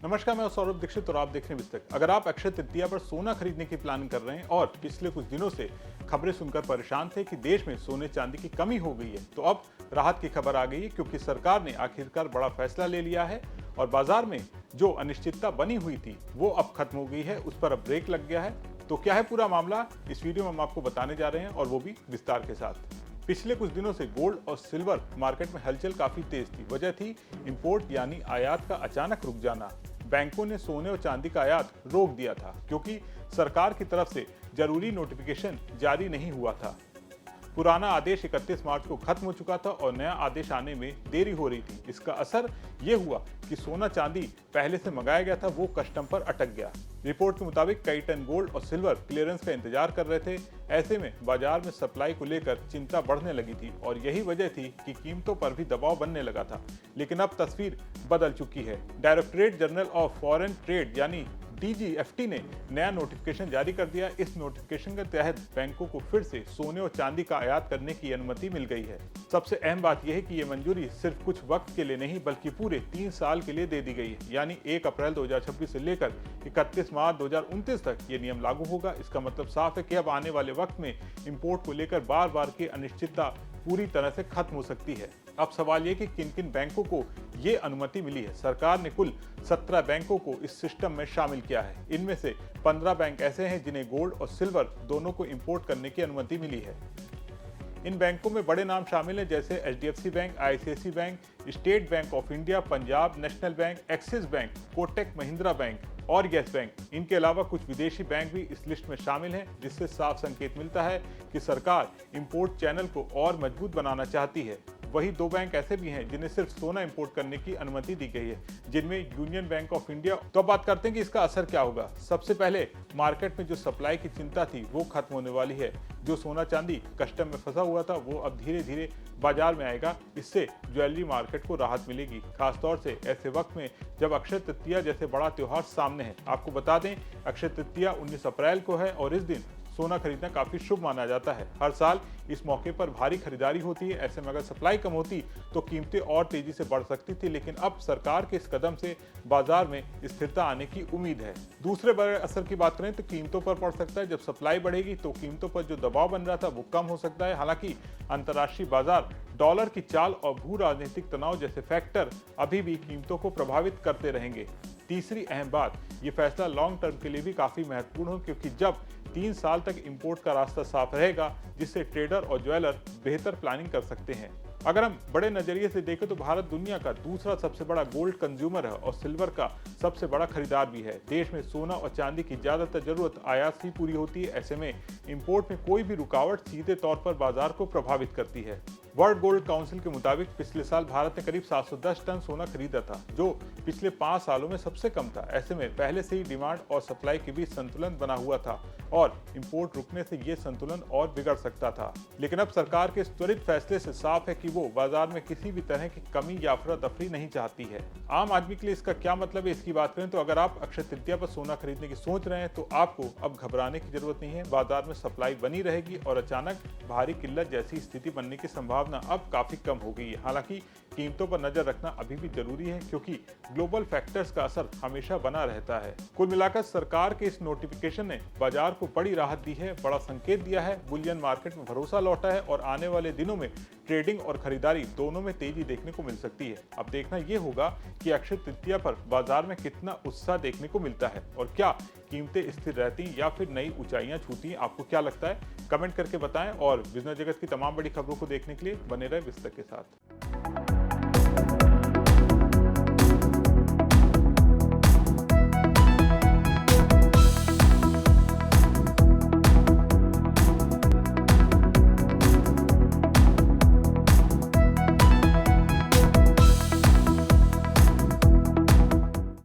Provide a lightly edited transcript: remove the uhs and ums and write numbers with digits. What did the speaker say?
नमस्कार, मैं सौरभ दीक्षित और आप देख रहे हैं विस्तक। अगर आप अक्षय तृतीया पर सोना खरीदने की प्लानिंग कर रहे हैं और पिछले कुछ दिनों से खबरें सुनकर परेशान थे कि देश में सोने चांदी की कमी हो गई है, तो अब राहत की खबर आ गई है क्योंकि सरकार ने आखिरकार बड़ा फैसला ले लिया है और बाजार में जो अनिश्चितता बनी हुई थी वो अब खत्म हो गई है, उस पर अब ब्रेक लग गया है। तो क्या है पूरा मामला, इस वीडियो में हम आपको बताने जा रहे हैं और वो भी विस्तार के साथ। पिछले कुछ दिनों से गोल्ड और सिल्वर मार्केट में हलचल काफी तेज थी। वजह थी इंपोर्ट यानी आयात का अचानक रुक जाना। बैंकों ने सोने और चांदी का आयात रोक दिया था क्योंकि सरकार की तरफ से जरूरी नोटिफिकेशन जारी नहीं हुआ था। पुराना आदेश 31 मार्च को खत्म हो चुका था और नया आदेश आने में देरी हो रही थी। इसका असर ये हुआ कि सोना चांदी पहले से मंगाया गया था वो कस्टम पर अटक गया। रिपोर्ट के मुताबिक कई टन गोल्ड और सिल्वर क्लियरेंस का इंतजार कर रहे थे। ऐसे में बाजार में सप्लाई को लेकर चिंता बढ़ने लगी थी और यही वजह थी कि कीमतों पर भी दबाव बनने लगा था। लेकिन अब तस्वीर बदल चुकी है। Directorate general of foreign trade यानी DGFT ने नया नोटिफिकेशन जारी कर दिया। इस नोटिफिकेशन के तहत बैंकों को फिर से सोने और चांदी का आयात करने की अनुमति मिल गई है। सबसे अहम बात यह है कि ये मंजूरी सिर्फ कुछ वक्त के लिए नहीं बल्कि पूरे 3 साल के लिए दे दी गई है, यानी 1 अप्रैल 2026 से लेकर 31 मार्च 2029 तक ये नियम लागू होगा। इसका मतलब साफ है कि अब आने वाले वक्त में इंपोर्ट को लेकर बार बार की अनिश्चितता पूरी तरह से खत्म हो सकती है। अब सवाल ये कि किन किन बैंकों को ये अनुमति मिली है। सरकार ने कुल 17 बैंकों को इस सिस्टम में शामिल किया है। इनमें से 15 बैंक ऐसे हैं जिन्हें गोल्ड और सिल्वर दोनों को इंपोर्ट करने की अनुमति मिली है। इन बैंकों में बड़े नाम शामिल हैं जैसे HDFC bank, ICICI bank, state bank of India, Punjab national bank, axis bank, Kotak Mahindra bank और येस बैंक। इनके अलावा कुछ विदेशी बैंक भी इस लिस्ट में शामिल हैं, जिससे साफ संकेत मिलता है कि सरकार इंपोर्ट चैनल को और मजबूत बनाना चाहती है। वही 2 बैंक ऐसे भी हैं जिन्हें सिर्फ सोना इंपोर्ट करने की अनुमति दी गई है, जिनमें यूनियन बैंक ऑफ इंडिया। तो अब बात करते हैं कि इसका असर क्या होगा। सबसे पहले मार्केट में जो सप्लाई की चिंता थी वो खत्म होने वाली है। जो सोना चांदी कस्टम में फंसा हुआ था वो अब धीरे धीरे बाजार में आएगा। इससे ज्वेलरी मार्केट को राहत मिलेगी, खासतौर से ऐसे वक्त में जब अक्षय तृतीया जैसे बड़ा त्योहार सामने है। आपको बता दें, अक्षय तृतीया 19 अप्रैल को है और इस दिन सोना खरीदना काफी शुभ माना जाता है। हर साल इस मौके पर भारी खरीदारी होती है। ऐसे में अगर सप्लाई कम होती तो कीमतें और तेजी से बढ़ सकती थी, लेकिन अब सरकार के इस कदम से बाजार में स्थिरता आने की उम्मीद है। दूसरे बड़े असर की बात करें तो कीमतों पर पड़ सकता है। जब सप्लाई बढ़ेगी तो कीमतों पर जो दबाव बन रहा था वो कम हो सकता है। हालांकि अंतर्राष्ट्रीय बाजार, डॉलर की चाल और भू राजनीतिक तनाव जैसे फैक्टर अभी भी कीमतों को प्रभावित करते रहेंगे। तीसरी अहम बात, ये फैसला लॉन्ग टर्म के लिए भी काफी महत्वपूर्ण हो क्योंकि जब 3 साल तक इंपोर्ट का रास्ता साफ रहेगा, जिससे ट्रेडर और ज्वेलर बेहतर प्लानिंग कर सकते हैं। अगर हम बड़े नजरिए से देखें तो भारत दुनिया का दूसरा सबसे बड़ा गोल्ड कंज्यूमर है और सिल्वर का सबसे बड़ा खरीदार भी है। देश में सोना और चांदी की ज्यादातर जरूरत आयात से ही पूरी होती है। ऐसे में इंपोर्ट में कोई भी रुकावट सीधे तौर पर बाजार को प्रभावित करती है। वर्ल्ड गोल्ड काउंसिल के मुताबिक पिछले साल भारत ने करीब 710 टन सोना खरीदा था, जो पिछले 5 सालों में सबसे कम था। ऐसे में पहले से ही डिमांड और सप्लाई के बीच संतुलन बना हुआ था और इंपोर्ट रुकने से ये संतुलन और बिगड़ सकता था। लेकिन अब सरकार के इस त्वरित फैसले से साफ है कि वो बाजार में किसी भी तरह की कमी या अफरा तफरी नहीं चाहती है। आम आदमी के लिए इसका क्या मतलब है, इसकी बात करें तो अगर आप अक्षय तृतीया पर सोना खरीदने की सोच रहे हैं तो आपको अब घबराने की जरूरत नहीं है। बाजार में सप्लाई बनी रहेगी और अचानक भारी किल्लत जैसी स्थिति बनने की संभावना अब काफी कम हो गई है। हालांकि कीमतों पर नजर रखना अभी भी जरूरी है क्योंकि ग्लोबल फैक्टर्स का असर हमेशा बना रहता है। कुल मिलाकर सरकार के इस नोटिफिकेशन ने बाजार को बड़ी राहत दी है, बड़ा संकेत दिया है, बुलियन मार्केट में भरोसा लौटा है और आने वाले दिनों में ट्रेडिंग और खरीदारी दोनों में तेजी देखने को मिल सकती है। अब देखना यह होगा कि अक्षय तृतीया पर बाजार में कितना उत्साह देखने को मिलता है और क्या कीमतें स्थिर रहती या फिर नई ऊंचाइयां छूती। आपको क्या लगता है, कमेंट करके बताएं और बिजनेस जगत की तमाम बड़ी खबरों को देखने के लिए बने रहे विस्तक के साथ।